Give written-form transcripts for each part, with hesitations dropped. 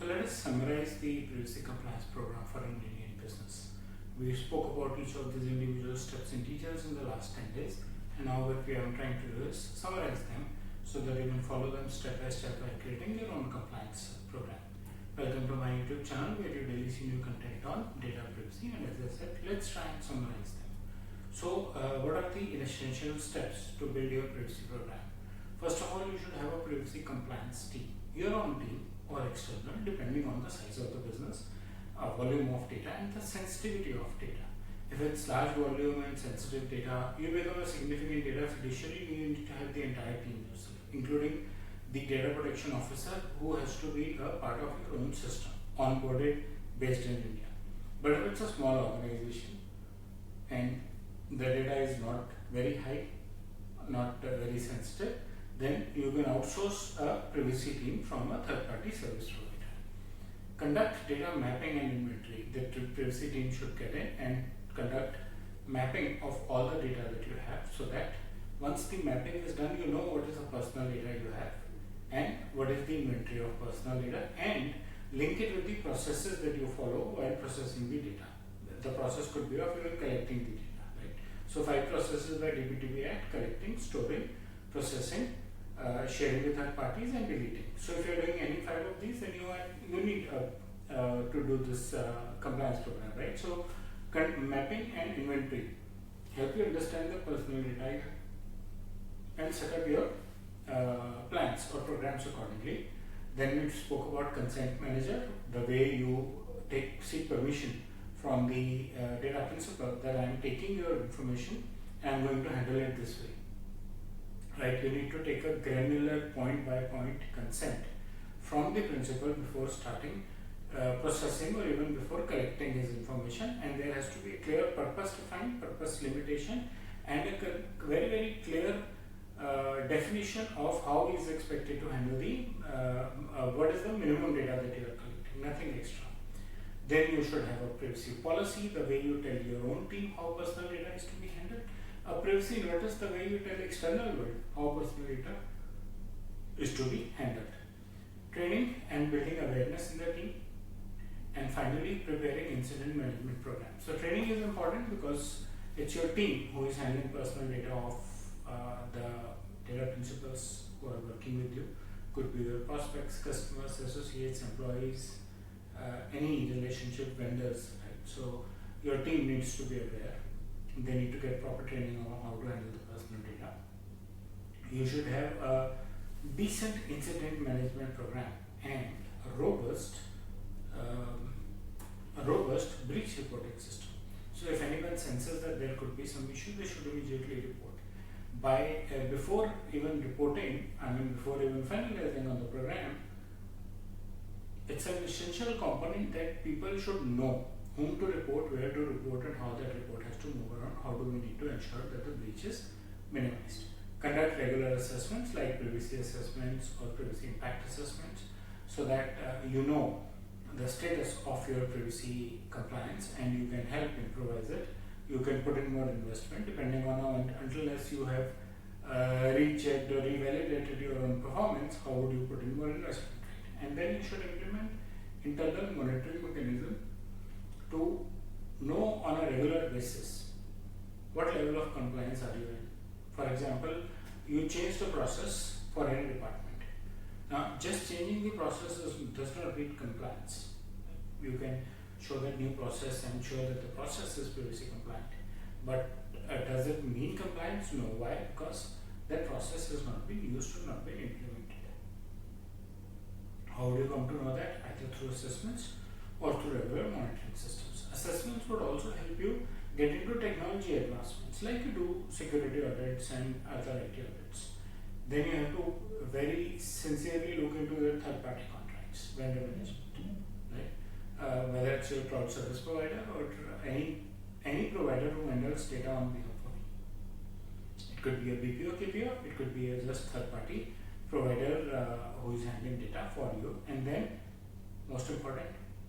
So let us summarize the privacy compliance program for an Indian business. We spoke about each of these individual steps in details in the last 10 days, and now what we are trying to do is summarize them so that you can follow them step by step by creating your own compliance program. Welcome to my YouTube channel where you daily see new content on data privacy, and as I said, let's try and summarize them. So what are the essential steps to build your privacy program? First of all, you should have a privacy compliance team, your own team or external depending on the size of the business, volume of data and the sensitivity of data. If it's large volume and sensitive data, you become a significant data fiduciary. You need to have the entire team yourself, including the data protection officer who has to be a part of your own system, onboarded based in India. But if it's a small organization and the data is not very high, not very sensitive, then you can outsource a privacy team from a third-party service provider. Conduct data mapping and inventory. The privacy team should get in and conduct mapping of all the data that you have, so that once the mapping is done, you know what is the personal data you have and what is the inventory of personal data, and link it with the processes that you follow while processing the data. The process could be of even collecting the data, right? So 5 processes by DPDP Act: collecting, storing, processing, sharing with third parties, and deleting. So if you are doing any 5 of these, then you need to do this compliance program, right? So mapping and inventory help you understand the personal data and set up your plans or programs accordingly. Then we spoke about consent manager, the way you seek permission from the data principal that I am taking your information and I am going to handle it this way. Right, you need to take a granular point-by-point consent from the principal before starting processing or even before collecting his information, and there has to be a clear purpose defined, purpose limitation, and a very, very clear definition of how he is expected to handle the what is the minimum data that you are collecting, nothing extra. Then you should have a privacy policy, the way you tell your own team how personal data is to be handled. A privacy notice, the way you tell external world how personal data is to be handled. Training and building awareness in the team. And finally, preparing incident management program. So training is important because it's your team who is handling personal data of the data principals who are working with you. Could be your prospects, customers, associates, employees, any relationship vendors, right? So your team needs to be aware. They need to get proper training on how to handle the personal data. You should have a decent incident management program and a robust breach reporting system. So if anyone senses that there could be some issue, they should immediately report. Before even reporting, before even finalizing on the program, it's an essential component that people should know whom to report, where to report, and how that report has to move around. How do we need to ensure that the breach is minimized? Conduct regular assessments like privacy assessments or privacy impact assessments, so that you know the status of your privacy compliance and you can help improvise it. You can put in more investment depending on how, unless you have rechecked or revalidated your own performance, how would you put in more investment? And then you should implement internal monitoring mechanism to know on a regular basis what level of compliance are you in. For example, you change the process for any department. Now, just changing the process does not mean compliance. You can show that new process and show that the process is privacy compliant. But does it mean compliance? No. Why? Because that process has not been used or not been implemented. How do you come to know that? Either through assessments or through regular monitoring systems. Assessments would also help you get into technology advancements, like you do security audits and other IT audits. Then you have to very sincerely look into your third-party contracts, vendor management, right? Whether it's your cloud service provider or any provider who handles data on behalf of you. It could be a BPO, KPO, it could be a just third-party provider who is handling data for you. And then, most important,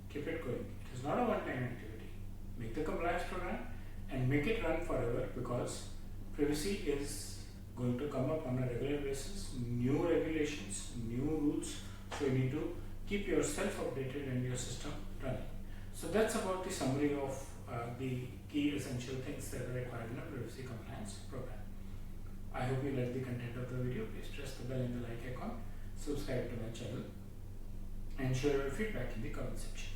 keep it going. It is not a one-time activity. Make the compliance program and make it run forever, because privacy is going to come up on a regular basis, new regulations, new rules. So you need to keep yourself updated and your system running. So that's about the summary of the key essential things that are required in a privacy compliance program. I hope you like the content of the video. Please press the bell and the like icon, subscribe to my channel, and share your feedback in the comment section.